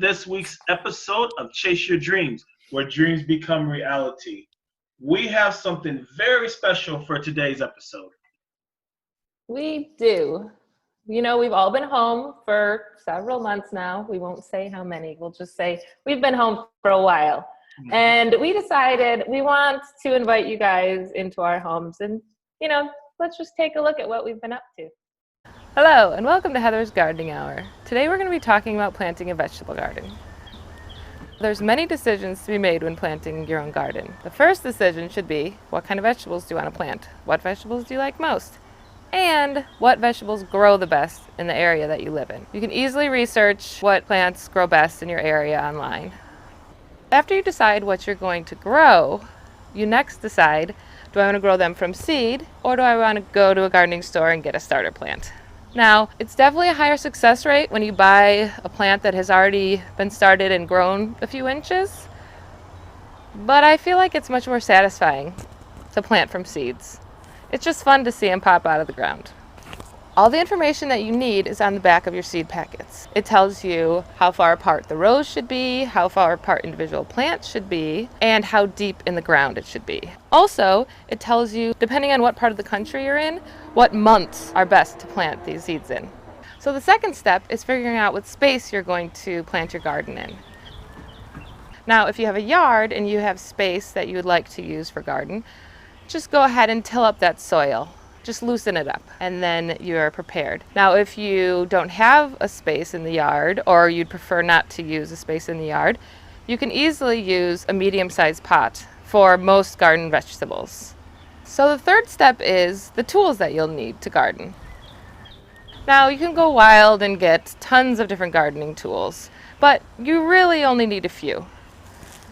this week's episode of Chase Your Dreams, where dreams become reality. We have something very special for today's episode. We do. You know, we've all been home for several months now. We won't say how many. We'll just say we've been home for a while. And we decided we want to invite you guys into our homes and, let's just take a look at what we've been up to. Hello, and welcome to Heather's Gardening Hour. Today we're going to be talking about planting a vegetable garden. There's many decisions to be made when planting your own garden. The first decision should be, what kind of vegetables do you want to plant? What vegetables do you like most? And what vegetables grow the best in the area that you live in. You can easily research what plants grow best in your area online. After you decide what you're going to grow, you next decide, do I want to grow them from seed, or do I want to go to a gardening store and get a starter plant? Now, it's definitely a higher success rate when you buy a plant that has already been started and grown a few inches, but I feel like it's much more satisfying to plant from seeds. It's just fun to see them pop out of the ground. All the information that you need is on the back of your seed packets. It tells you how far apart the rows should be, how far apart individual plants should be, and how deep in the ground it should be. Also, it tells you, depending on what part of the country you're in, what months are best to plant these seeds in. So the second step is figuring out what space you're going to plant your garden in. Now, if you have a yard and you have space that you would like to use for garden, just go ahead and till up that soil. Just loosen it up, and then you're prepared. Now, if you don't have a space in the yard, or you'd prefer not to use a space in the yard, you can easily use a medium-sized pot for most garden vegetables. So the third step is the tools that you'll need to garden. Now, you can go wild and get tons of different gardening tools, but you really only need a few.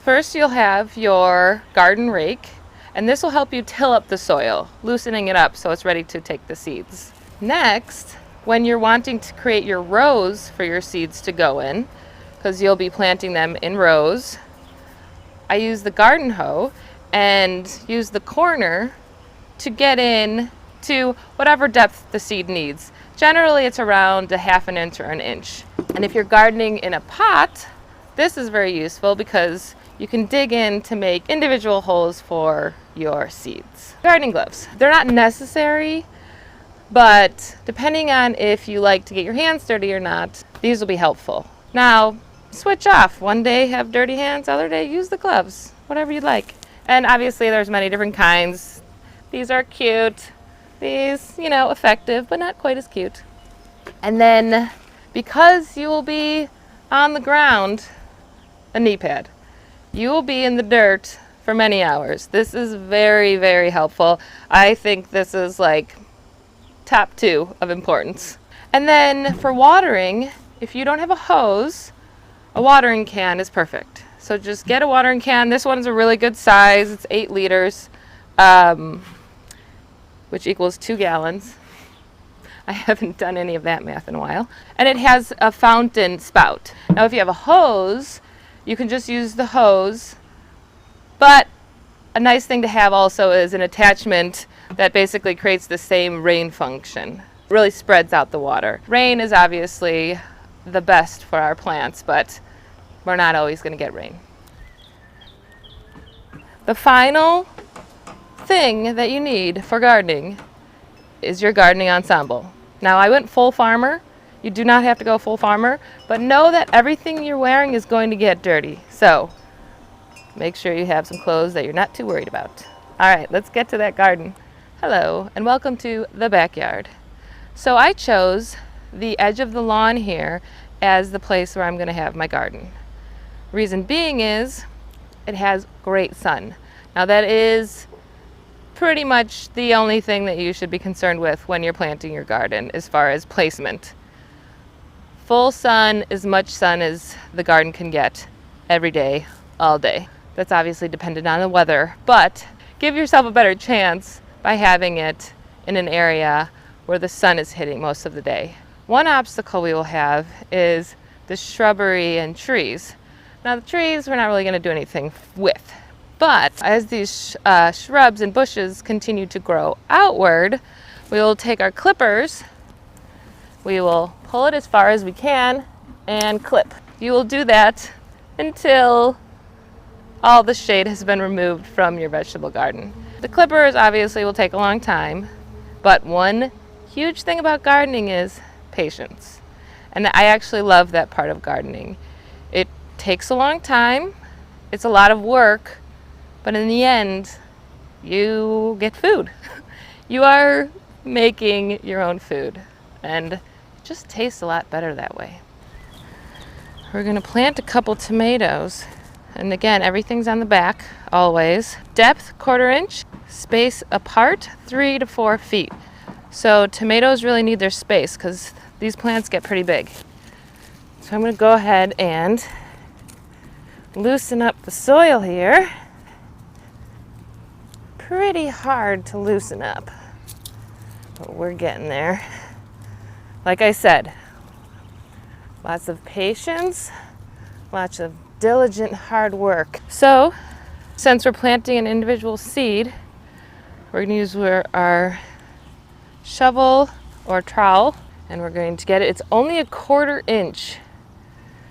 First, you'll have your garden rake, and this will help you till up the soil, loosening it up so it's ready to take the seeds. Next, when you're wanting to create your rows for your seeds to go in, because you'll be planting them in rows, I use the garden hoe and use the corner to get in to whatever depth the seed needs. Generally, it's around a half an inch or an inch. And if you're gardening in a pot, this is very useful because you can dig in to make individual holes for your seeds. Gardening gloves. They're not necessary, but depending on if you like to get your hands dirty or not, these will be helpful. Now, switch off. One day have dirty hands, other day use the gloves, whatever you'd like. And obviously there's many different kinds. These are cute. These, effective, but not quite as cute. And then, because you will be on the ground, a knee pad. You will be in the dirt for many hours. This is very, very helpful. I think this is like top 2 of importance. And then for watering, if you don't have a hose, a watering can is perfect. So just get a watering can. This one's a really good size. It's 8 liters, which equals 2 gallons. I haven't done any of that math in a while. And it has a fountain spout. Now if you have a hose, you can just use the hose, but a nice thing to have also is an attachment that basically creates the same rain function. It really spreads out the water. Rain is obviously the best for our plants, but we're not always going to get rain. The final thing that you need for gardening is your gardening ensemble. Now, I went full farmer. You do not have to go full farmer, but know that everything you're wearing is going to get dirty. So make sure you have some clothes that you're not too worried about. All right, let's get to that garden. Hello, and welcome to the backyard. So I chose the edge of the lawn here as the place where I'm going to have my garden. Reason being is it has great sun. Now that is pretty much the only thing that you should be concerned with when you're planting your garden as far as placement. Full sun, as much sun as the garden can get every day, all day. That's obviously dependent on the weather, but give yourself a better chance by having it in an area where the sun is hitting most of the day. One obstacle we will have is the shrubbery and trees. Now the trees we're not really going to do anything with, but as these shrubs and bushes continue to grow outward, we will take our clippers, we will pull it as far as we can and clip. you will do that until all the shade has been removed from your vegetable garden. The clippers obviously will take a long time, but one huge thing about gardening is patience. And I actually love that part of gardening. It takes a long time, it's a lot of work, but in the end, you get food. You are making your own food, and it just tastes a lot better that way. We're gonna plant a couple tomatoes, and again, everything's on the back, always. Depth, 1/4 inch, space apart, 3 to 4 feet. So tomatoes really need their space because these plants get pretty big. So I'm gonna go ahead and loosen up the soil here. Pretty hard to loosen up, but we're getting there. Like I said, lots of patience, lots of diligent hard work. So since we're planting an individual seed, we're going to use our shovel or trowel, and we're going to get it. It's only a 1/4 inch.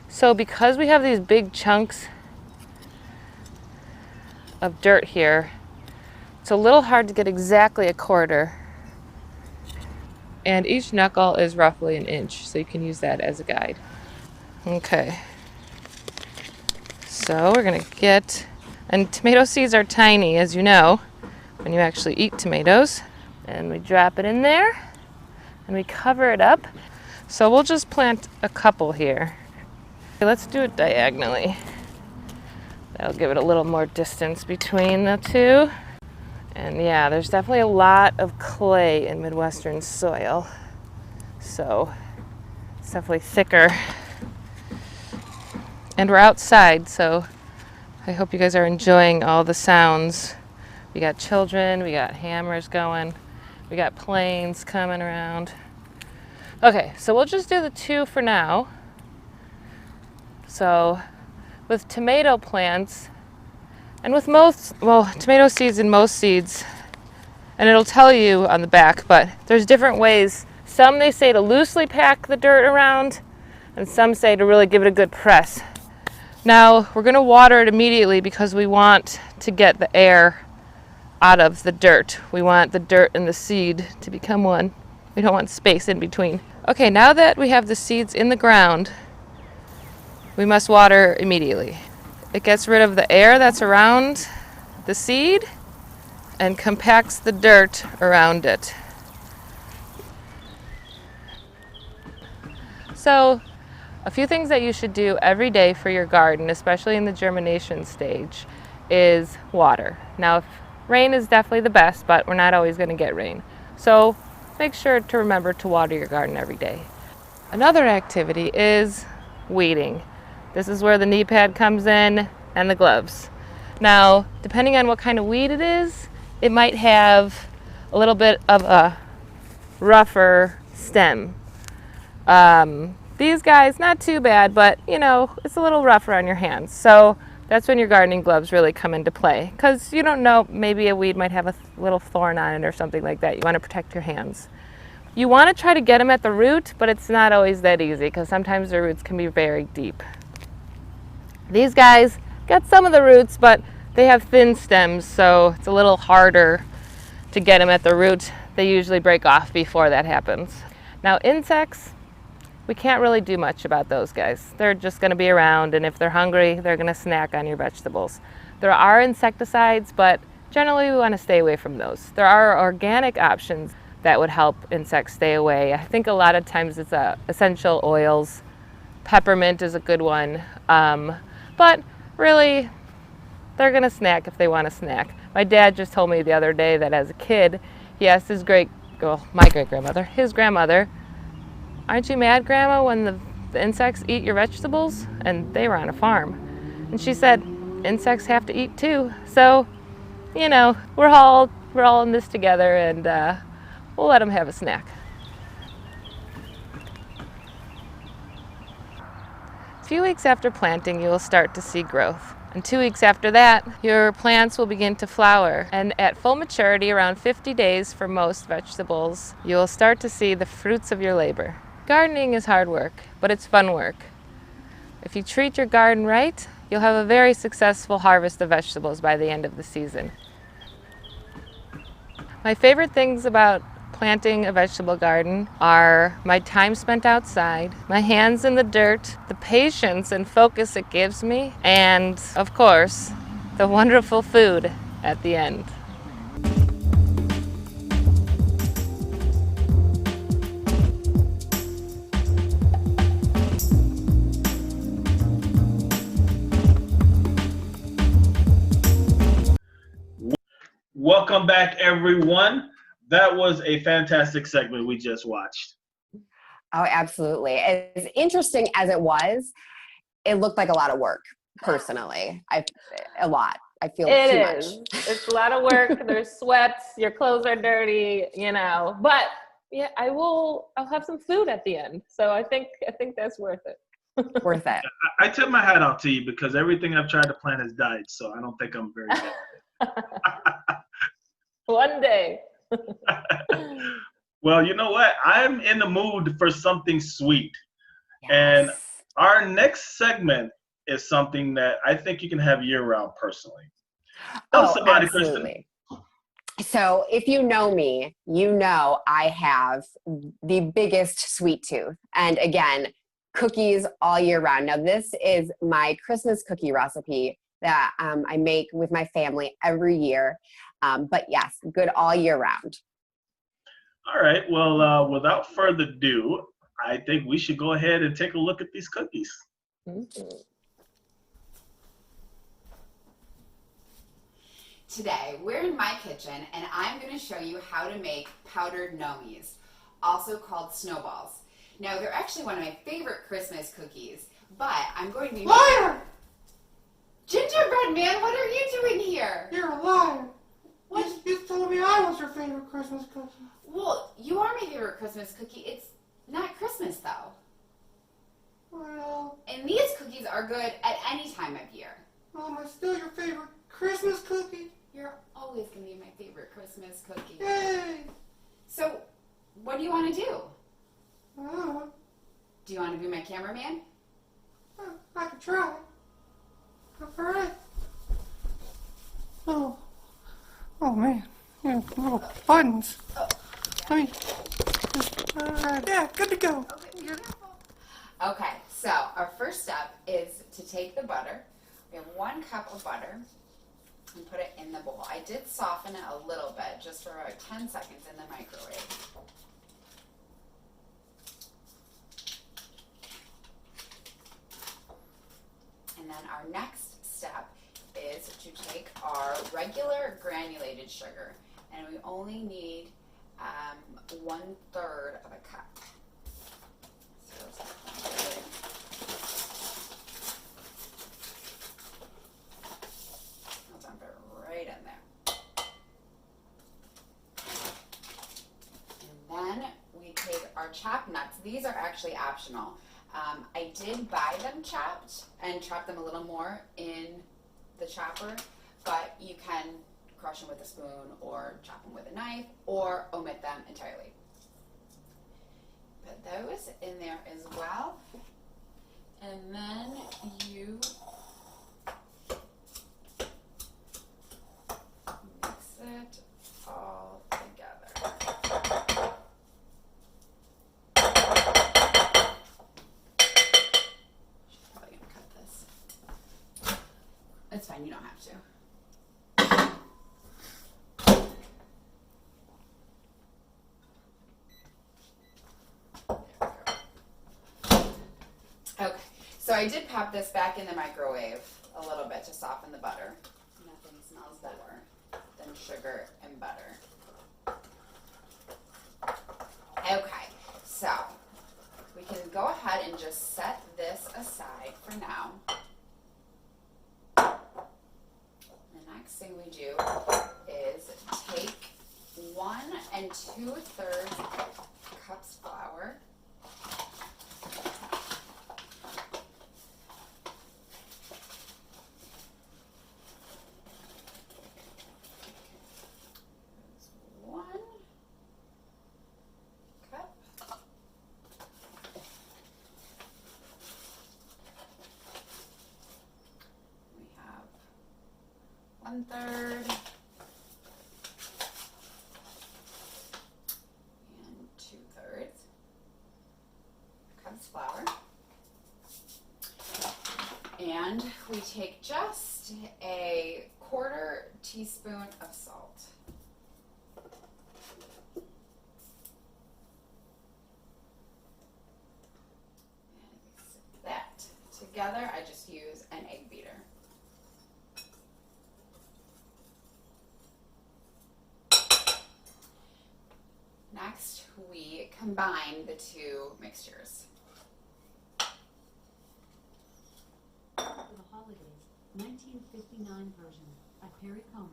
So because we have these big chunks of dirt here, it's a little hard to get exactly a 1/4. And each knuckle is roughly 1 inch, so you can use that as a guide. Okay. So we're gonna get, and tomato seeds are tiny, as you know, when you actually eat tomatoes. And we drop it in there, and we cover it up. So we'll just plant a couple here. Okay, let's do it diagonally. That'll give it a little more distance between the two. And yeah, there's definitely a lot of clay in Midwestern soil. So it's definitely thicker. And we're outside, so I hope you guys are enjoying all the sounds. We got children, we got hammers going, we got planes coming around. Okay, so we'll just do the 2 for now. So with tomato plants, and with most, well, tomato seeds and most seeds, and it'll tell you on the back, but there's different ways. Some they say to loosely pack the dirt around, and some say to really give it a good press. Now, we're gonna water it immediately because we want to get the air out of the dirt. We want the dirt and the seed to become one. We don't want space in between. Okay, now that we have the seeds in the ground, we must water immediately. It gets rid of the air that's around the seed and compacts the dirt around it. So, a few things that you should do every day for your garden, especially in the germination stage, is water. Now, rain is definitely the best, but we're not always going to get rain. So, make sure to remember to water your garden every day. Another activity is weeding. This is where the knee pad comes in and the gloves. Now, depending on what kind of weed it is, it might have a little bit of a rougher stem. These guys, not too bad, but you know, it's a little rougher on your hands. So that's when your gardening gloves really come into play, because you don't know, maybe a weed might have a little thorn on it or something like that. You want to protect your hands. You want to try to get them at the root, but it's not always that easy because sometimes the roots can be very deep. These guys got some of the roots, but they have thin stems, so it's a little harder to get them at the root. They usually break off before that happens. Now, insects, we can't really do much about those guys. They're just going to be around, and if they're hungry, they're going to snack on your vegetables. There are insecticides, but generally we want to stay away from those. There are organic options that would help insects stay away. I think a lot of times it's essential oils. Peppermint is a good one. But really, they're going to snack if they want to snack. My dad just told me the other day that as a kid, he asked his my great-grandmother, his grandmother, "Aren't you mad, Grandma, when the insects eat your vegetables?" And they were on a farm. And she said, insects have to eat too. So, you know, we're all in this together, and we'll let them have a snack. A few weeks after planting, you will start to see growth. And 2 weeks after that, your plants will begin to flower. And at full maturity, around 50 days for most vegetables, you will start to see the fruits of your labor. Gardening is hard work, but it's fun work. If you treat your garden right, you'll have a very successful harvest of vegetables by the end of the season. My favorite things about planting a vegetable garden are my time spent outside, my hands in the dirt, the patience and focus it gives me, and of course, the wonderful food at the end. Welcome back, everyone. That was a fantastic segment we just watched. Oh, absolutely. As interesting as it was, it looked like a lot of work, personally. A lot. I feel It too is. much. It's a lot of work. There's sweats. Your clothes are dirty, But yeah, I'll have some food at the end. So I think that's worth it. Worth it. I tip my hat off to you because everything I've tried to plant has died, so I don't think I'm very good at it. One day. Well, you know what? I'm in the mood for something sweet. Yes. And our next segment is something that I think you can have year-round personally. Tell us about it, Kristen. So if you know me, you know I have the biggest sweet tooth. And again, cookies all year round. Now this is my Christmas cookie recipe that I make with my family every year. But yes, good all year round. All right. Well, without further ado, I think we should go ahead and take a look at these cookies. Mm-hmm. Today, we're in my kitchen, and I'm going to show you how to make powdered gnomies, also called snowballs. Now, they're actually one of my favorite Christmas cookies, but I'm going to be... Liar! Gingerbread man, what are you doing here? You're a liar. What? You told me I was your favorite Christmas cookie. Well, you are my favorite Christmas cookie. It's not Christmas, though. Well, And these cookies are good at any time of year. am I still your favorite Christmas cookie? You're always going to be my favorite Christmas cookie. Yay! So, what do you want to do? Oh, Do you want to be my cameraman? I could try. All right. Oh man. Yeah, little buttons. I mean, yeah, good to go. Okay, so our first step is to take the butter. We have 1 cup of butter and put it in the bowl. I did soften it a little bit, just for about 10 seconds in the microwave. And then our next step is to take our regular granulated sugar, and we only need 1/3 of a cup. So I'll dump it right in there. And then we take our chopped nuts. These are actually optional. I did buy them chopped and chop them a little more in the chopper, but you can crush them with a spoon or chop them with a knife or omit them entirely. Put those in there as well. And then you mix it all together. It's fine, you don't have to. Okay, so I did pop this back in the microwave a little bit to soften the butter. Nothing smells better than sugar and butter. Okay, so we can go ahead and just set this aside for now. Next thing we do is take 1 2/3 cups flour. That's 1 cup. 1/3. And 2/3 cups flour. And we take just a 1/4 teaspoon of salt. And mix that together. I just use an egg beater. Next, we combine the two mixtures. For the holidays, 1959 version by Perry Como.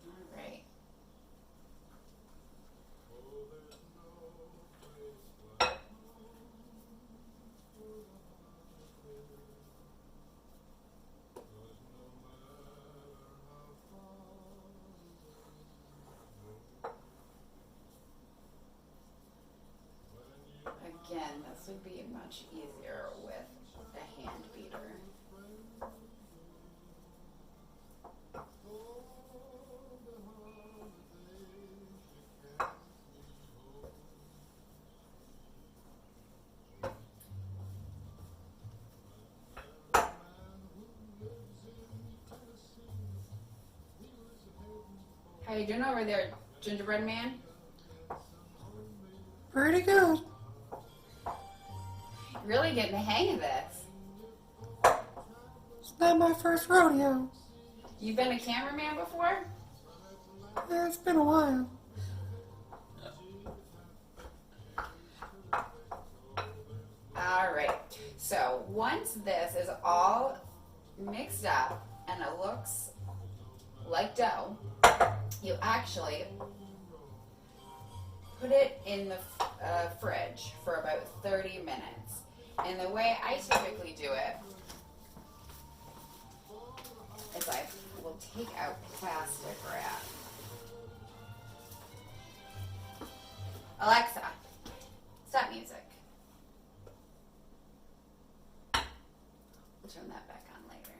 All right. Again, this would be much easier with a hand beater. How you doing over there, gingerbread man? Pretty good. Really getting the hang of this. It's not my first rodeo. You've been a cameraman before? Yeah, it's been a while. All right. So once this is all mixed up and it looks like dough, you actually put it in the fridge for about 30 minutes. And the way I typically do it is I will take out plastic wrap. Alexa, stop music. We'll turn that back on later.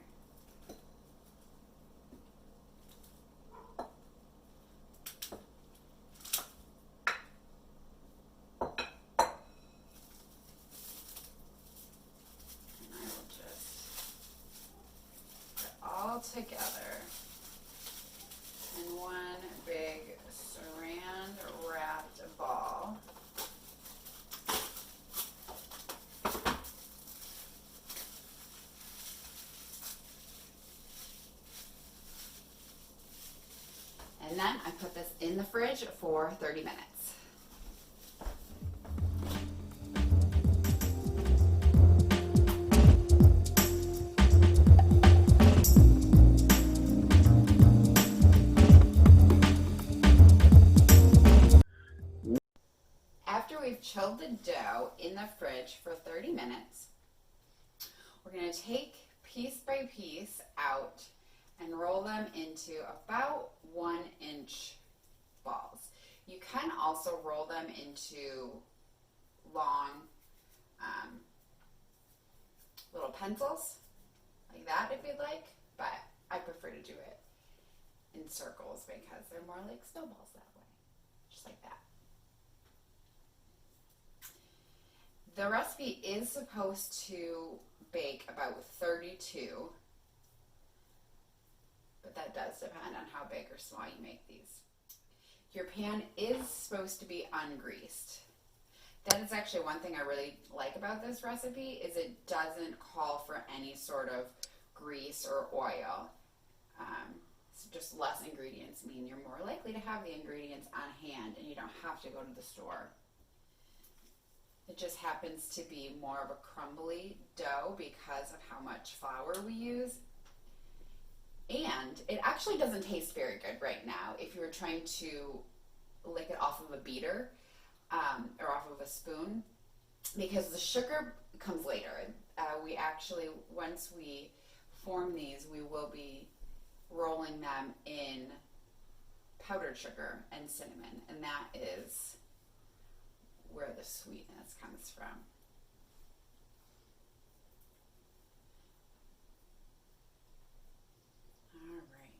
And I will just put it all together in one big saran wrapped ball. And then I put this in the fridge for 30 minutes. After we've chilled the dough in the fridge for 30 minutes, we're going to take piece by piece out and roll them into about 1-inch balls. You can also roll them into long little pencils like that if you'd like, but I prefer to do it in circles because they're more like snowballs that way, just like that. The recipe is supposed to bake about 32, but that does depend on how big or small you make these. Your pan is supposed to be ungreased. That is actually one thing I really like about this recipe is it doesn't call for any sort of grease or oil. So just less ingredients mean you're more likely to have the ingredients on hand and you don't have to go to the store. It just happens to be more of a crumbly dough because of how much flour we use. And it actually doesn't taste very good right now if you were trying to lick it off of a beater or off of a spoon, because the sugar comes later. We actually, once we form these, we will be rolling them in powdered sugar and cinnamon, and that is where the sweetness comes from. All right.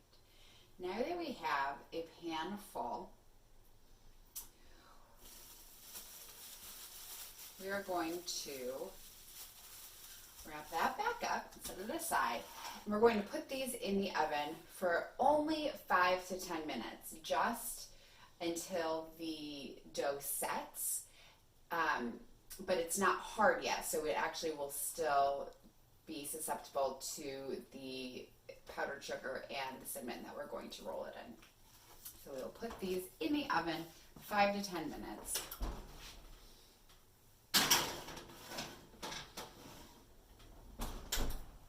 Now that we have a pan full, we are going to wrap that back up and set it aside. And we're going to put these in the oven for only 5 to 10 minutes, just until the dough sets. But it's not hard yet, so it actually will still be susceptible to the powdered sugar and the cinnamon that we're going to roll it in. So we'll put these in the oven 5 to 10 minutes.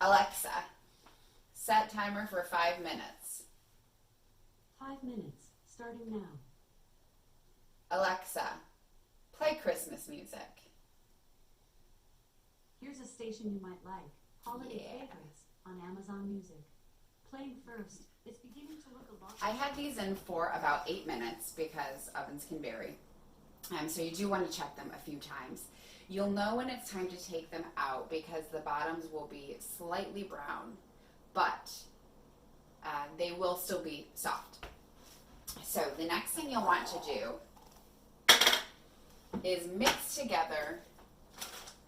Alexa, set timer for 5 minutes. 5 minutes, starting now. Alexa, play Christmas music. Here's a station you might like. Holiday Yeah. Favorites on Amazon Music. Playing first. It's beginning to look a lot. I had these in for about 8 minutes because ovens can vary. So you do want to check them a few times. You'll know when it's time to take them out because the bottoms will be slightly brown, but they will still be soft. So the next thing you'll want to do is mix together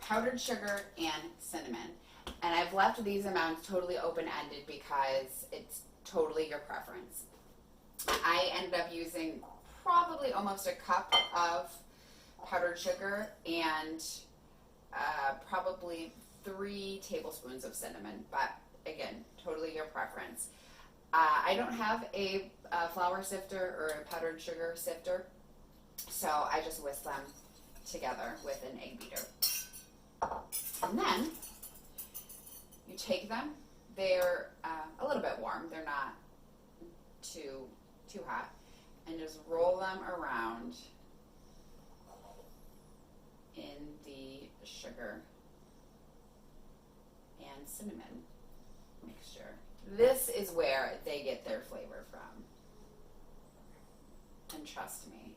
powdered sugar and cinnamon. And I've left these amounts totally open-ended because it's totally your preference. I ended up using probably almost a cup of powdered sugar and probably 3 tablespoons of cinnamon, but again, totally your preference. I don't have a flour sifter or a powdered sugar sifter, so I just whisk them together with an egg beater. And then you take them. They're a little bit warm. They're not too hot. And just roll them around in the sugar and cinnamon mixture. This is where they get their flavor from. And trust me,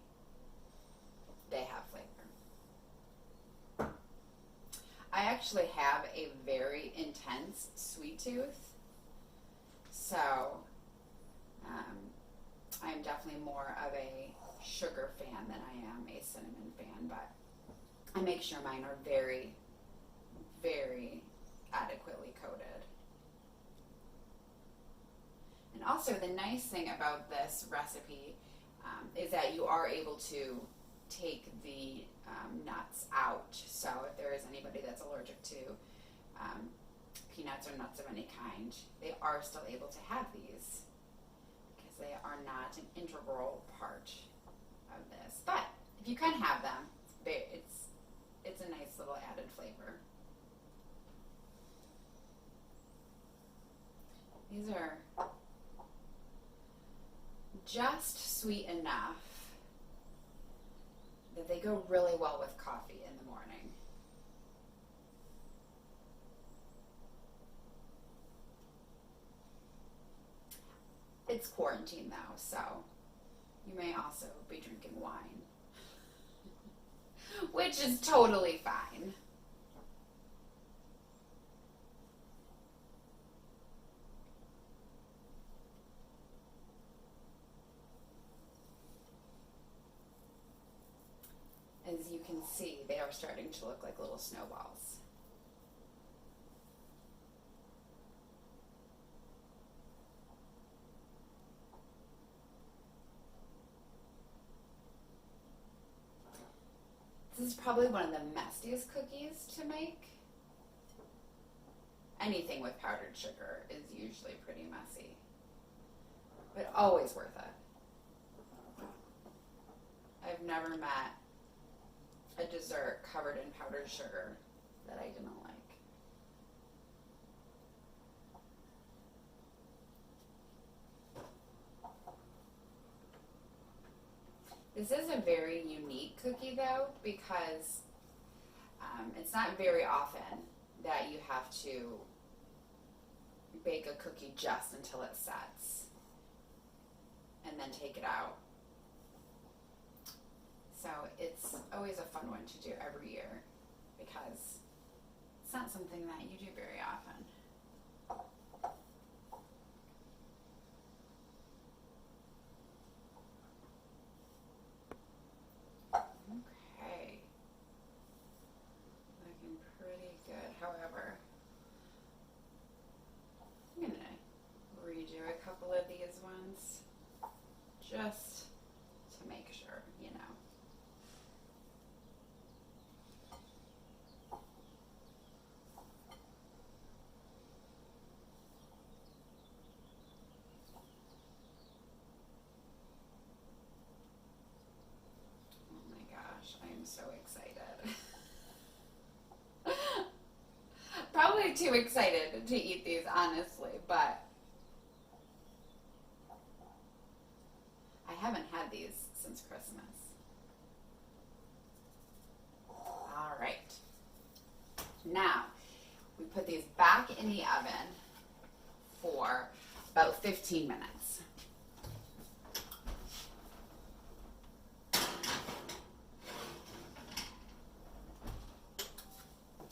they have flavor. I actually have a very intense sweet tooth, so I'm definitely more of a sugar fan than I am a cinnamon fan, but I make sure mine are very, very adequately coated. And also the nice thing about this recipe is that you are able to take the nuts out. So if there is anybody that's allergic to peanuts or nuts of any kind, they are still able to have these because they are not an integral part of this. But if you can have them, it's a nice little added flavor. These are just sweet enough that they go really well with coffee in the morning. It's quarantine though, so you may also be drinking wine, which is totally fine. As you can see, they are starting to look like little snowballs. This is probably one of the messiest cookies to make. Anything with powdered sugar is usually pretty messy, but always worth it. I've never met a dessert covered in powdered sugar that I didn't like. This is a very unique cookie though, because it's not very often that you have to bake a cookie just until it sets and then take it out. So it's always a fun one to do every year because it's not something that you do very often. just to make sure, you know. Oh my gosh, I am so excited. Probably too excited to eat these, honestly, but I haven't had these since Christmas. All right. Now, we put these back in the oven for about 15 minutes.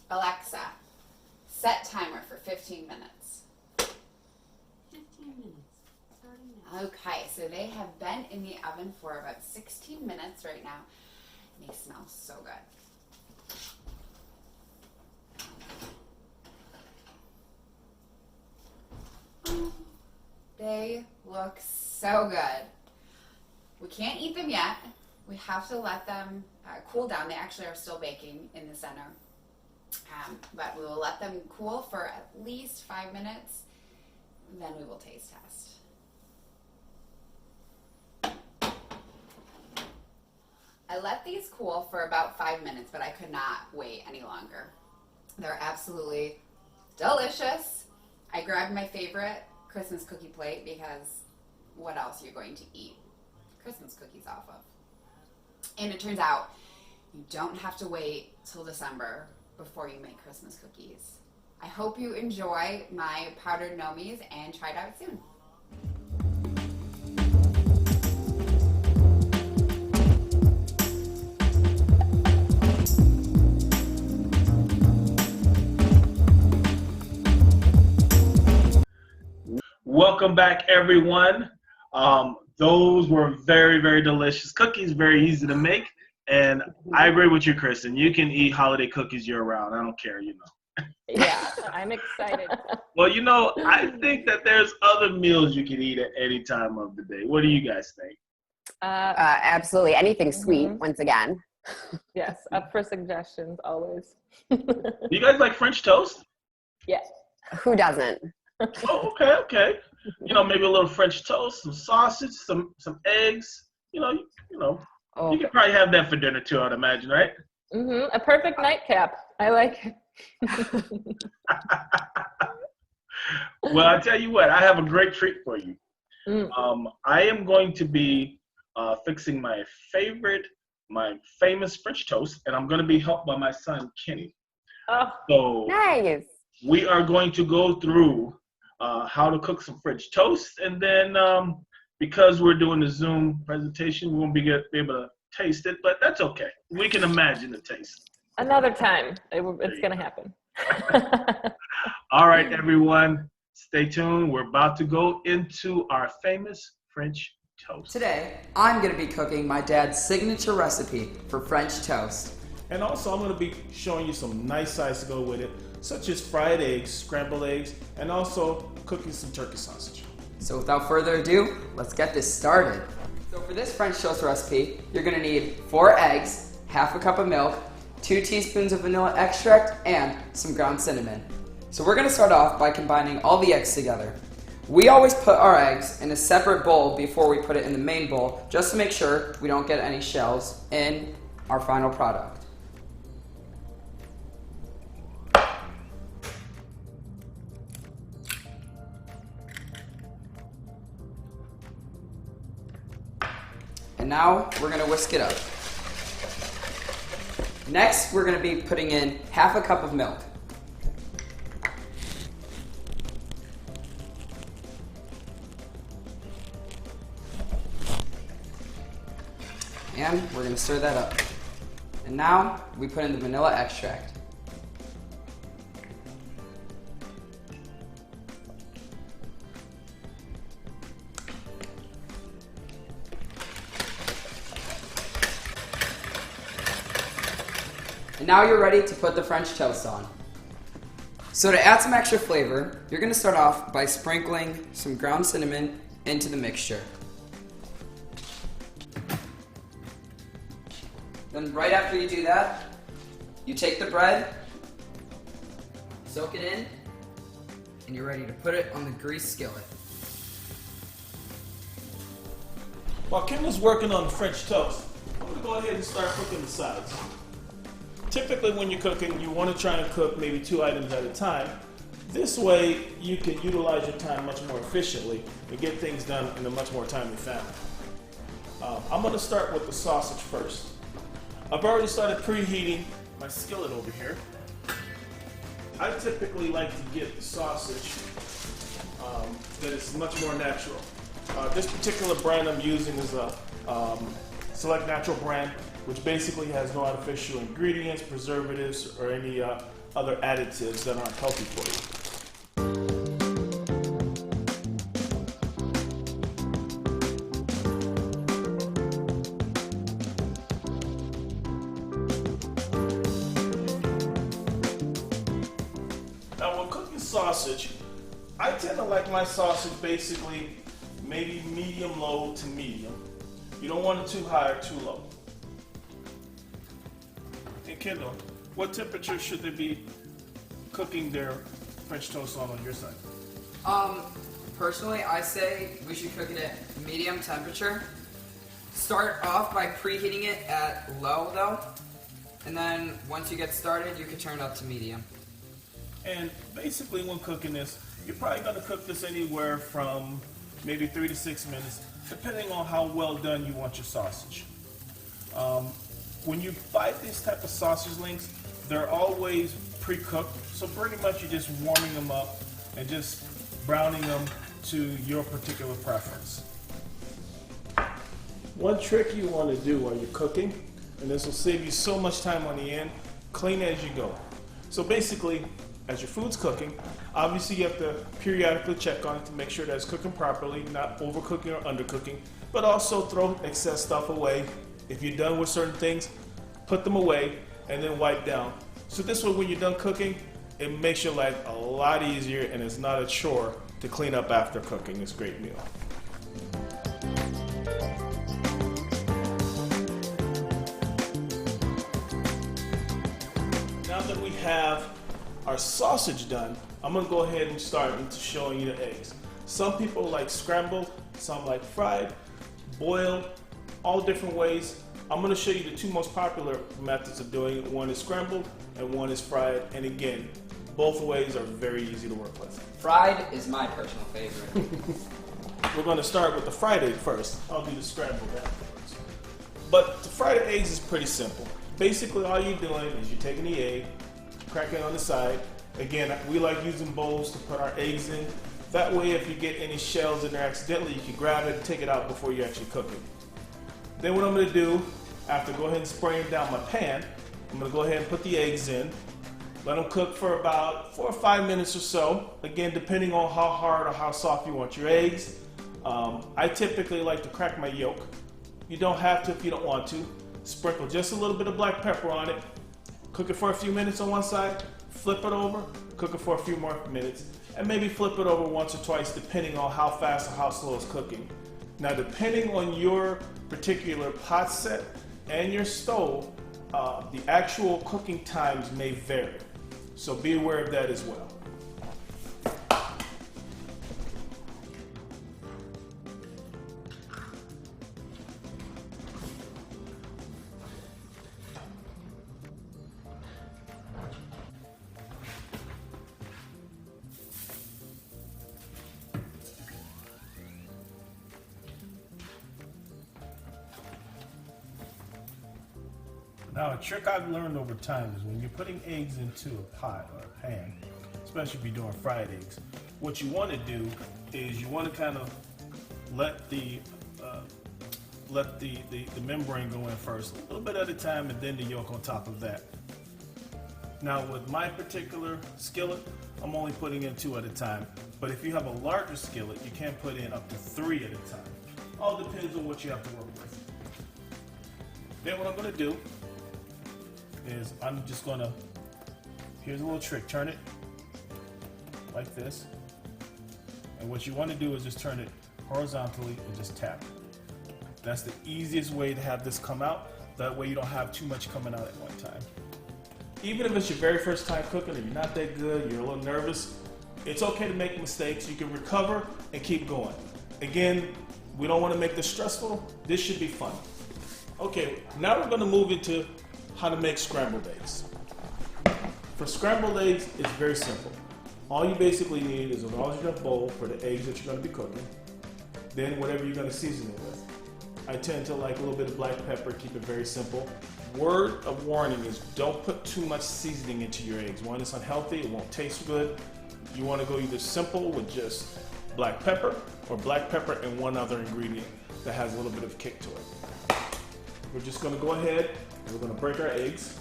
Alexa, set timer for 15 minutes. 15 minutes. Starting now. Okay, so they have been in the oven for about 16 minutes right now, and they smell so good. They look so good. We can't eat them yet. We have to let them cool down. They actually are still baking in the center. But we will let them cool for at least 5 minutes, then we will taste test. I let these cool for about 5 minutes, but I could not wait any longer. They're absolutely delicious. I grabbed my favorite Christmas cookie plate because what else are you going to eat Christmas cookies off of? And it turns out you don't have to wait till December before you make Christmas cookies. I hope you enjoy my powdered nomies and try it out soon. Welcome back, everyone. Those were very, very delicious cookies, very easy to make. And I agree with you, Kristen. You can eat holiday cookies year-round. I don't care, you know. Yeah, I'm excited. Well, you know, I think that there's other meals you can eat at any time of the day. What do you guys think? Absolutely. Anything sweet, once again. Yes, up for suggestions always. Do you guys like French toast? Yes. Who doesn't? Oh, okay. You know, maybe a little French toast, some sausage, some eggs. You know. Oh. You could probably have that for dinner too, I'd imagine, right? A perfect nightcap. I like it. Well, I tell you what, I have a great treat for you. I am going to be fixing my famous French toast, and I'm going to be helped by my son, Kenny. Oh, So Nice. we are going to go through how to cook some French toast, and then because we're doing the Zoom presentation, we won't be able to taste it, but that's okay. We can imagine the taste. another time. It's going to happen. All right, everyone, stay tuned. We're about to go into our famous French toast. Today, I'm going to be cooking my dad's signature recipe for French toast. And also, I'm going to be showing you some nice sides to go with it, such as fried eggs, scrambled eggs, and also cooking some turkey sausage. So without further ado, let's get this started. So for this French toast recipe, you're going to need 4 eggs, half a cup of milk, 2 teaspoons of vanilla extract, and some ground cinnamon. So we're going to start off by combining all the eggs together. We always put our eggs in a separate bowl before we put it in the main bowl, just to make sure we don't get any shells in our final product. And now we're going to whisk it up. Next, we're going to be putting in half a cup of milk. And we're going to stir that up. And now we put in the vanilla extract. And now you're ready to put the French toast on. So to add some extra flavor, you're going to start off by sprinkling some ground cinnamon into the mixture. Then right after you do that, you take the bread, soak it in, and you're ready to put it on the greased skillet. While Kendall's working on the French toast, I'm going to go ahead and start cooking the sides. Typically when you're cooking, you want to try and cook maybe 2 items at a time. This way you can utilize your time much more efficiently and get things done in a much more timely fashion. I'm going to start with the sausage first. I've already started preheating my skillet over here. I typically like to get the sausage that is much more natural. This particular brand I'm using is a Select Natural brand, which basically has no artificial ingredients, preservatives, or any other additives that aren't healthy for you. Now when cooking sausage, I tend to like my sausage basically maybe medium low to medium. You don't want it too high or too low. Hey Kendall, what temperature should they be cooking their French toast on your side? Personally, I say we should cook it at medium temperature. Start off by preheating it at low though, and then once you get started, you can turn it up to medium. And basically when cooking this, you're probably going to cook this anywhere from maybe 3 to 6 minutes, depending on how well done you want your sausage. When you buy these type of sausage links, they're always pre-cooked, so pretty much you're just warming them up and just browning them to your particular preference. One trick you want to do while you're cooking, and this will save you so much time on the end, clean as you go. So basically, as your food's cooking, obviously you have to periodically check on it to make sure that it's cooking properly, not overcooking or undercooking, but also throw excess stuff away. If you're done with certain things, put them away and then wipe down. So this way when you're done cooking, it makes your life a lot easier and it's not a chore to clean up after cooking this great meal. Now that we have our sausage done, I'm going to go ahead and start into showing you the eggs. Some people like scrambled, some like fried, boiled, all different ways. I'm going to show you the 2 most popular methods of doing it. One is scrambled and one is fried. And again, both ways are very easy to work with. Fried is my personal favorite. We're going to start with the fried egg first. I'll do the scrambled afterwards. But the fried eggs is pretty simple. Basically all you're doing is you're taking the egg, crack it on the side. Again, we like using bowls to put our eggs in. That way if you get any shells in there accidentally, you can grab it and take it out before you actually cook it. Then what I'm going to do, after go ahead and spraying down my pan, I'm going to go ahead and put the eggs in. Let them cook for about 4 or 5 minutes or so. Again, depending on how hard or how soft you want your eggs. I typically like to crack my yolk. You don't have to if you don't want to. Sprinkle just a little bit of black pepper on it. Cook it for a few minutes on one side. Flip it over. Cook it for a few more minutes. And maybe flip it over once or twice depending on how fast or how slow it's cooking. Now depending on your particular pot set and your stove, the actual cooking times may vary. So be aware of that as well. Now, a trick I've learned over time is when you're putting eggs into a pot or a pan, especially if you're doing fried eggs, what you want to do is you want to kind of let the membrane go in first, a little bit at a time, and then the yolk on top of that. Now, with my particular skillet, I'm only putting in 2 at a time, but if you have a larger skillet, you can put in up to 3 at a time. All depends on what you have to work with. Then what I'm going to do is I'm just gonna, here's a little trick, turn it like this, and what you want to do is just turn it horizontally and just tap it. That's the easiest way to have this come out. That way you don't have too much coming out at one time. Even if it's your very first time cooking and you're not that good, you're a little nervous, it's okay to make mistakes. You can recover and keep going. Again, we don't want to make this stressful. This should be fun. Okay, now we're going to move into how to make scrambled eggs. For scrambled eggs, it's very simple. All you basically need is a large enough bowl for the eggs that you're going to be cooking. Then whatever you're going to season it with. I tend to like a little bit of black pepper, keep it very simple. Word of warning is don't put too much seasoning into your eggs. One, it's unhealthy, it won't taste good. You want to go either simple with just black pepper or black pepper and one other ingredient that has a little bit of kick to it. We're just going to go ahead and we're going to break our eggs.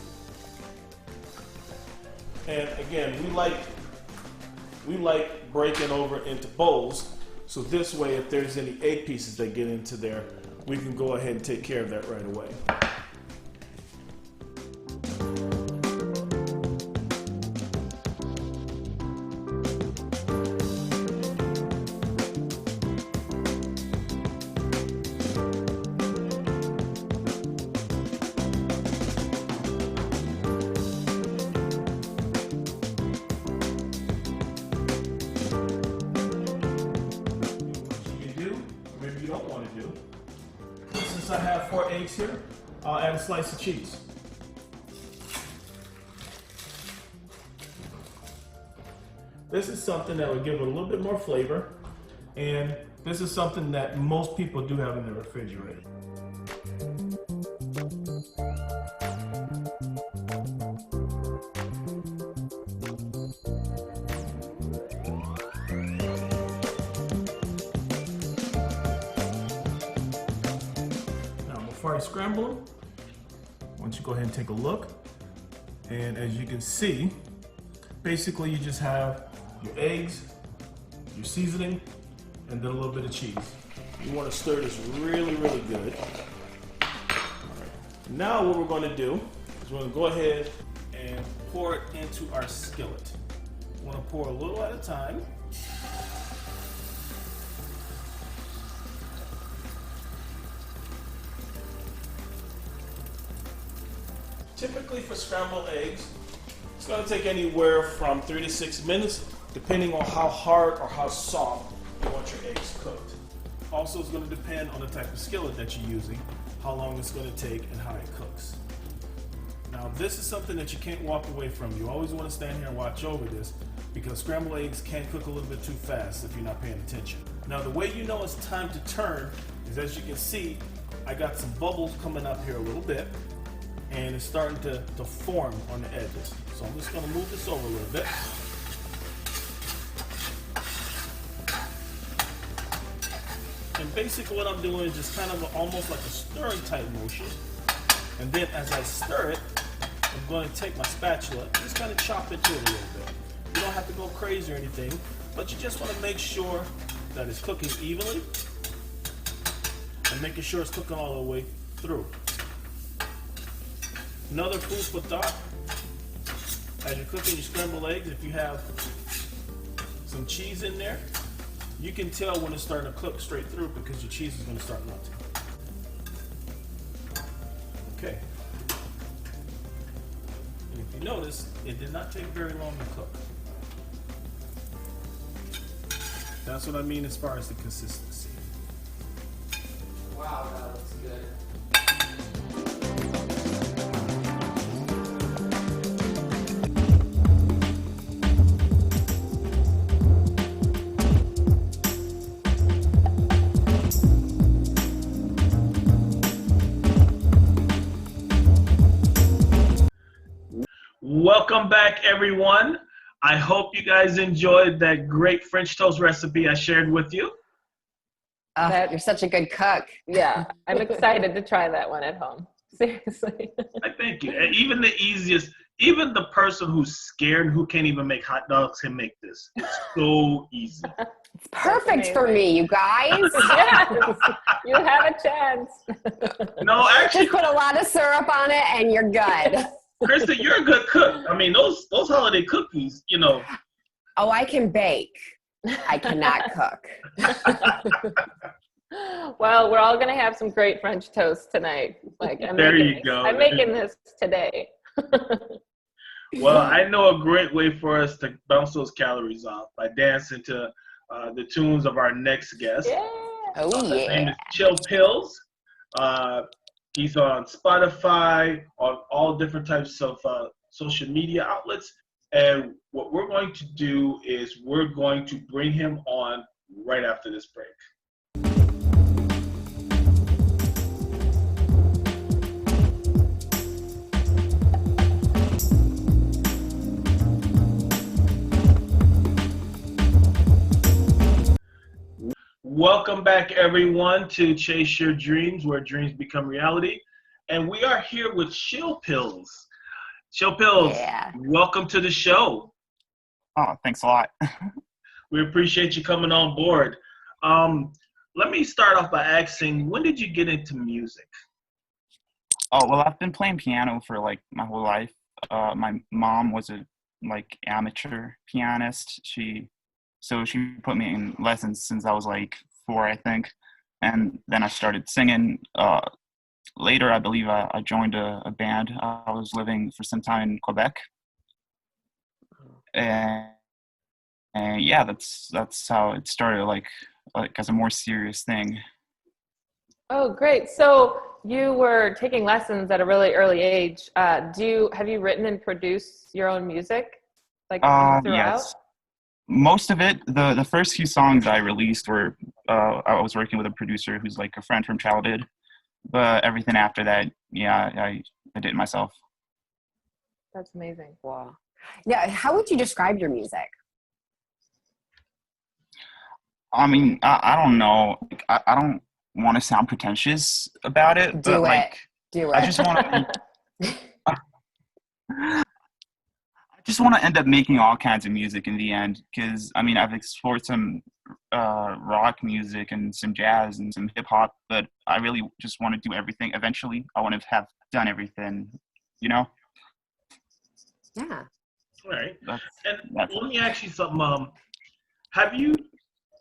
And again, we like breaking over into bowls, so this way if there's any egg pieces that get into there, we can go ahead and take care of that right away. Since I have 4 eggs here, I'll add a slice of cheese. This is something that will give it a little bit more flavor, and this is something that most people do have in their refrigerator. Before I scramble them, I want you to go ahead and take a look. And as you can see, basically you just have your eggs, your seasoning, and then a little bit of cheese. You want to stir this really, really good. All right. Now what we're going to do is we're going to go ahead and pour it into our skillet. We want to pour a little at a time. Typically for scrambled eggs, it's going to take anywhere from 3 to 6 minutes, depending on how hard or how soft you want your eggs cooked. Also, it's going to depend on the type of skillet that you're using, how long it's going to take, and how it cooks. Now, this is something that you can't walk away from. You always want to stand here and watch over this, because scrambled eggs can cook a little bit too fast if you're not paying attention. Now, the way you know it's time to turn is, as you can see, I got some bubbles coming up here a little bit. And it's starting to form on the edges. So I'm just going to move this over a little bit. And basically what I'm doing is just kind of almost like a stirring type motion. And then as I stir it, I'm going to take my spatula and just kind of chop into it a little bit. You don't have to go crazy or anything, but you just want to make sure that it's cooking evenly and making sure it's cooking all the way through. Another food for thought, as you're cooking your scrambled eggs, if you have some cheese in there, you can tell when it's starting to cook straight through because your cheese is going to start melting. Okay. And if you notice, it did not take very long to cook. That's what I mean as far as the consistency. Wow, that looks good. Welcome back, everyone. I hope you guys enjoyed that great French toast recipe I shared with you. You're such a good cook. Yeah, I'm excited to try that one at home. Seriously. I thank you. And even the easiest, even the person who's scared, who can't even make hot dogs, can make this. It's so easy. It's perfect for me, you guys. Yes, you have a chance. No, actually, Just put a lot of syrup on it and you're good. Kristen, you're a good cook. I mean, those holiday cookies, you know. Oh, I can bake. I cannot cook. Well, we're all gonna have some great French toast tonight. Like There you go. I'm making this today. Well, I know a great way for us to bounce those calories off by dancing to the tunes of our next guest. Yeah. Oh, His name yeah. is Chill Pillz. He's on Spotify, on all different types of social media outlets. And what we're going to do is we're going to bring him on right after this break. Welcome back, everyone, to Chase Your Dreams, where dreams become reality. And we are here with Chill Pillz. Chill Pillz, Yeah. welcome to the show. Oh, thanks a lot. We appreciate you coming on board. Let me start off by asking, when did you get into music? Oh, well, I've been playing piano for like my whole life. My mom was a amateur pianist. She put me in lessons since I was like 4, I think. And then I started singing. Later, I believe I joined a band. I was living for some time in Quebec. And yeah, that's how it started, like as a more serious thing. Oh, great. So you were taking lessons at a really early age. Have you written and produced your own music, like throughout? Yes. Most of it, the first few songs I released were, I was working with a producer who's like a friend from childhood. But everything after that, yeah, I did it myself. That's amazing. Wow. Yeah. How would you describe your music? I mean, I don't know. I don't want to sound pretentious about it, but Do I it. just want to. I just want to end up making all kinds of music in the end, because I mean, I've explored some rock music and some jazz and some hip hop, but I really just want to do everything. Eventually, I want to have done everything, you know? Yeah. All right. And That's let me ask you something. Have you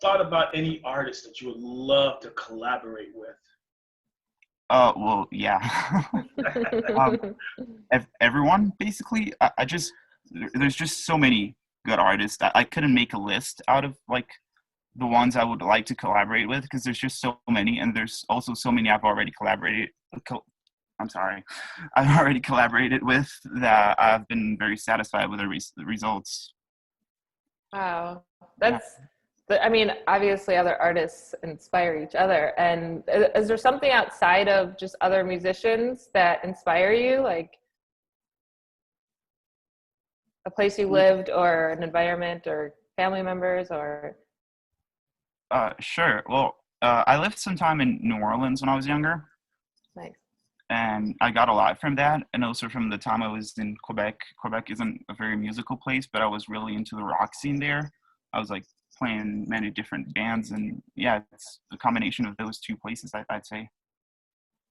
thought about any artists that you would love to collaborate with? Well, yeah. Everyone, basically. There's just so many good artists. I couldn't make a list out of like the ones I would like to collaborate with, because there's just so many, and there's also so many I've already collaborated with that I've been very satisfied with the results. Wow. I mean, obviously other artists inspire each other. And is there something outside of just other musicians that inspire you? Like a place you lived, or an environment, or family members, or? Sure. Well, I lived some time in New Orleans when I was younger. Nice. And I got a lot from that, and also from the time I was in Quebec. Quebec isn't a very musical place, but I was really into the rock scene there. I was like playing many different bands, and yeah, it's a combination of those two places, I'd say.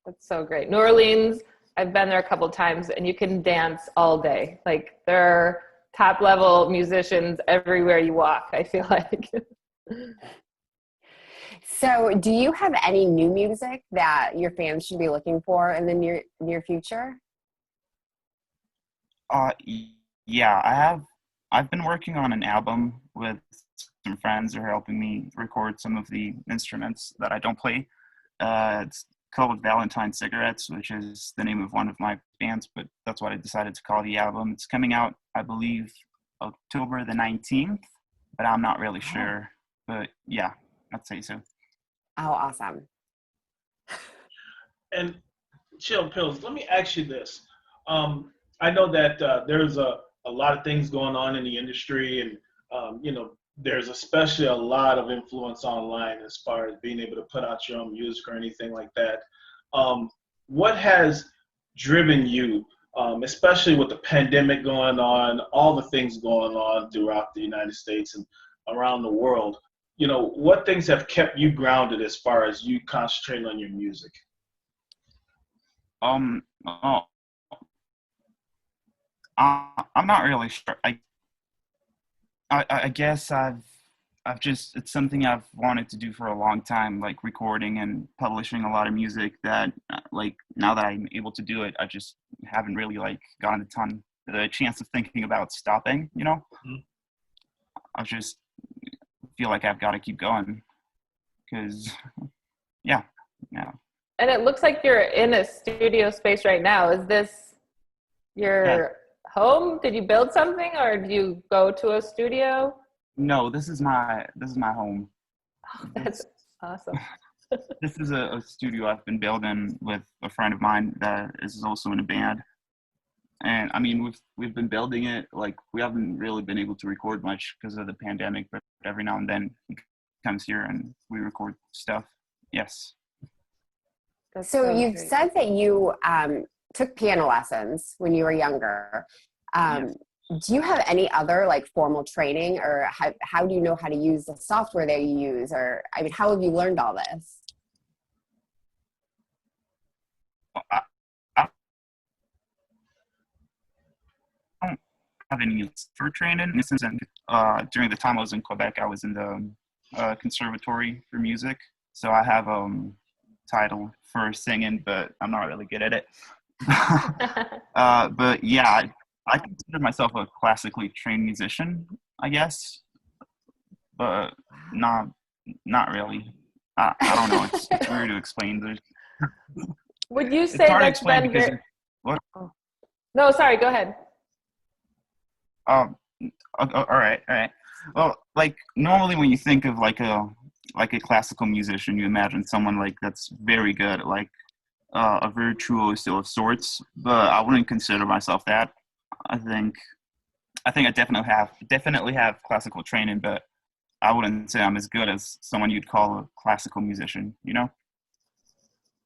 That's so great. New Orleans, I've been there a couple of times, and you can dance all day. Like there are top level musicians everywhere you walk, I feel like. So do you have any new music that your fans should be looking for in the near future? Yeah, I've been working on an album with some friends who are helping me record some of the instruments that I don't play. It's called Valentine Cigarettes, which is the name of one of my bands, but that's what I decided to call the album. It's coming out, I believe, October the 19th, but I'm not really sure. But yeah, I'd say so. Oh, awesome. And Chill Pillz, let me ask you this. I know that there's a lot of things going on in the industry, and there's especially a lot of influence online as far as being able to put out your own music or anything like that. What has driven you, especially with the pandemic going on, all the things going on throughout the United States and around the world? What things have kept you grounded as far as you concentrating on your music? I'm not really sure. I guess I've it's something I've wanted to do for a long time, like recording and publishing a lot of music that, like, now that I'm able to do it, I just haven't really, like, gotten the chance of thinking about stopping, you know? Mhm. I just feel like I've got to keep going because, yeah. And it looks like you're in a studio space right now. Is this your home? Did you build something or did you go to a studio? No, this is my home. Oh, that's awesome. This is a studio I've been building with a friend of mine that is also in a band. And I mean, we've been building it, like, we haven't really been able to record much because of the pandemic, but every now and then he comes here and we record stuff. Yes. That's So you've great. said that you took piano lessons when you were younger. Yes. Do you have any other, like, formal training, or how do you know how to use the software that you use? Or, I mean, how have you learned all this? I don't have any for training. In a sense, during the time I was in Quebec, I was in the conservatory for music. So I have title for singing, but I'm not really good at it. But yeah, I consider myself a classically trained musician, I guess, but not really. I don't know. It's weird to explain. Would you It's say hard to that's explain been because very... what? No, sorry, go ahead. All right. Well, like, normally when you think of like a classical musician, you imagine someone like that's very good, like a virtuoso of sorts. But I wouldn't consider myself that. I think I definitely have classical training, but I wouldn't say I'm as good as someone you'd call a classical musician, you know?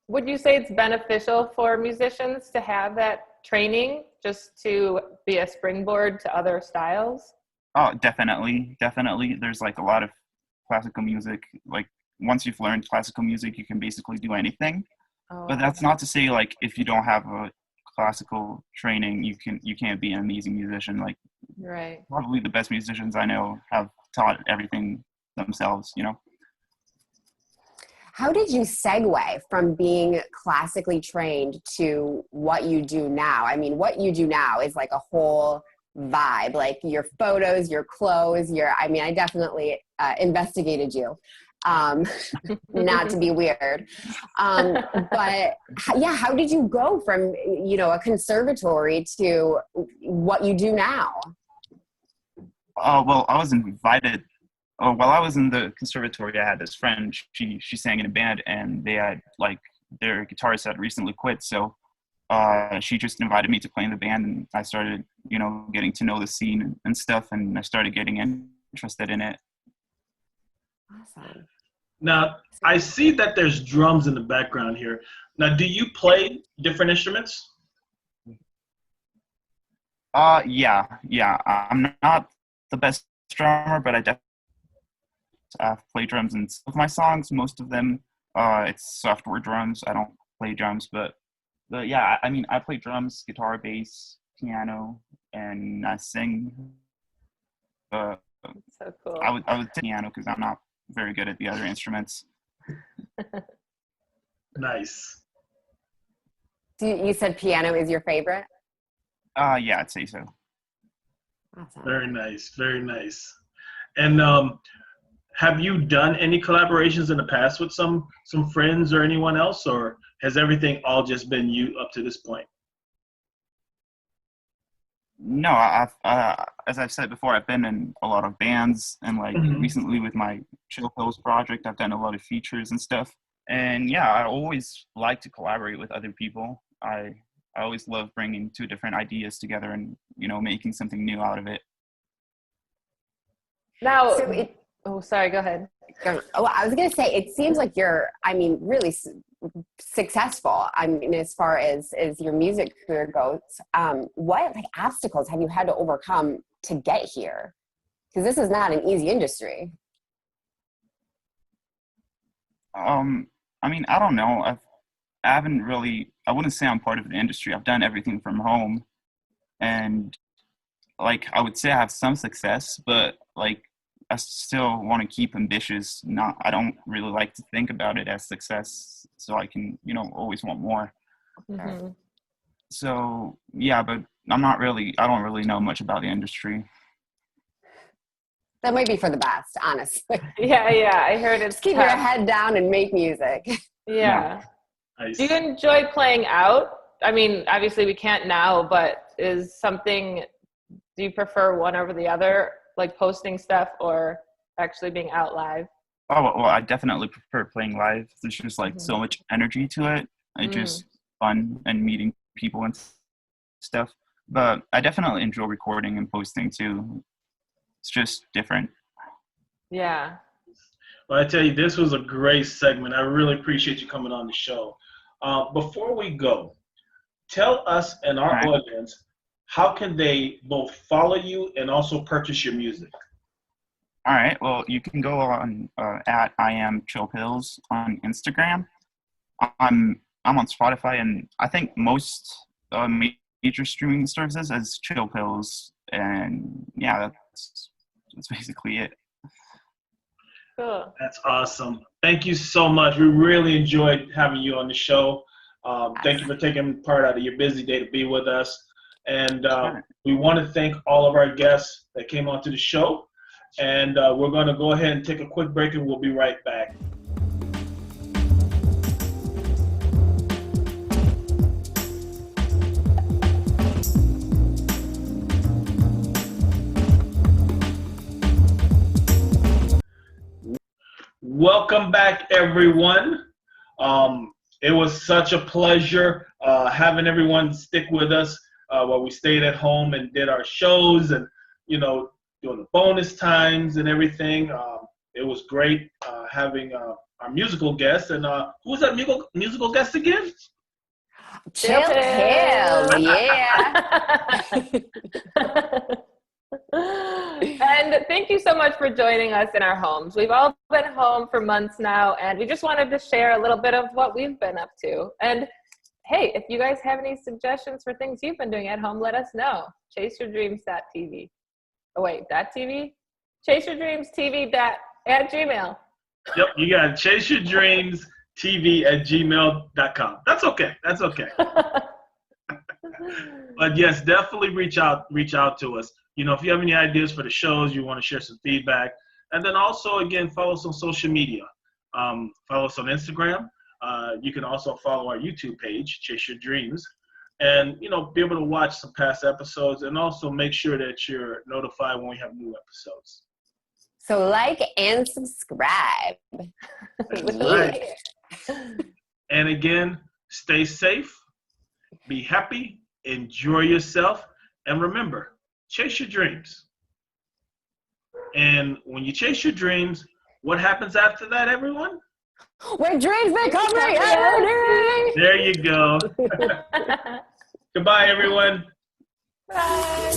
Would you say it's beneficial for musicians to have that training just to be a springboard to other styles? Oh, definitely. There's like a lot of classical music. Like, once you've learned classical music, you can basically do anything. Oh, But that's not to say, like, if you don't have a classical training, you can't be an amazing musician. Like, right. probably the best musicians I know have taught everything themselves, you know? How did you segue from being classically trained to what you do now? I mean, what you do now is like a whole vibe, like your photos, your clothes, I definitely investigated you. Not to be weird. But yeah, how did you go from, a conservatory to what you do now? Well, I was invited. While I was in the conservatory, I had this friend. She sang in a band, and they had, like, their guitarist had recently quit. So she just invited me to play in the band, and I started, getting to know the scene and stuff, and I started getting interested in it. Awesome. Now, I see that there's drums in the background here. Now, do you play different instruments? Yeah. I'm not the best drummer, but I definitely play drums in some of my songs. Most of them, it's software drums. I don't play drums, but yeah, I play drums, guitar, bass, piano, and I sing. So cool. I would say piano because I'm not very good at the other instruments. Nice. You said piano is your favorite? Yeah, I'd say so. Awesome. Very nice. Very nice. And have you done any collaborations in the past with some friends or anyone else, or has everything all just been you up to this point? No, I've as I've said before, I've been in a lot of bands, and like recently with my Chill Pillz project, I've done a lot of features and stuff. And yeah, I always like to collaborate with other people. I always love bringing two different ideas together and making something new out of it. Now, So sorry, go ahead. Oh, I was going to say, it seems like you're, really successful. As far as your music career goes, what obstacles have you had to overcome to get here? Because this is not an easy industry. I don't know. I wouldn't say I'm part of the industry. I've done everything from home, and like, I would say I have some success, but like, I still want to keep ambitious. I don't really like to think about it as success, so I can, always want more. Mm-hmm. So yeah, but I don't really know much about the industry. That might be for the best, honestly. Yeah, I heard it's Just keep your head down and make music. Yeah. Nice. Do you enjoy playing out? I mean, obviously we can't now, but do you prefer one over the other, like posting stuff or actually being out live? Oh, well, I definitely prefer playing live. There's just like so much energy to it. It's just fun and meeting people and stuff. But I definitely enjoy recording and posting too. It's just different. Yeah. Well, I tell you, this was a great segment. I really appreciate you coming on the show. Before we go, tell us and our audience, how can they both follow you and also purchase your music? All right. Well, you can go on at I am Chill Pillz on Instagram. I'm on Spotify, and I think most major streaming services as Chill Pillz, and yeah, that's basically it. Cool. That's awesome. Thank you so much. We really enjoyed having you on the show. Thank you for taking part out of your busy day to be with us. And we want to thank all of our guests that came onto the show. And we're going to go ahead and take a quick break, and we'll be right back. Welcome back, everyone. It was such a pleasure having everyone stick with us while we stayed at home and did our shows and, doing the bonus times and everything. It was great having our musical guest. And who was that musical guest again? Chill Pillz, yeah. And thank you so much for joining us in our homes. We've all been home for months now, and we just wanted to share a little bit of what we've been up to. And hey, if you guys have any suggestions for things you've been doing at home, let us know. ChaseYourDreams.tv. Oh wait, .tv? ChaseYourDreamsTV at Gmail. Yep, you got ChaseYourDreamsTV@gmail.com. That's okay. But yes, definitely reach out to us. If you have any ideas for the shows, you want to share some feedback. And then also, again, follow us on social media. Follow us on Instagram. You can also follow our YouTube page, Chase Your Dreams. And, be able to watch some past episodes and also make sure that you're notified when we have new episodes. So like and subscribe. That's right. And again, stay safe, be happy, enjoy yourself, and remember, chase your dreams. And when you chase your dreams, what happens after that, everyone? When dreams become reality. There you go. Goodbye, everyone. Bye.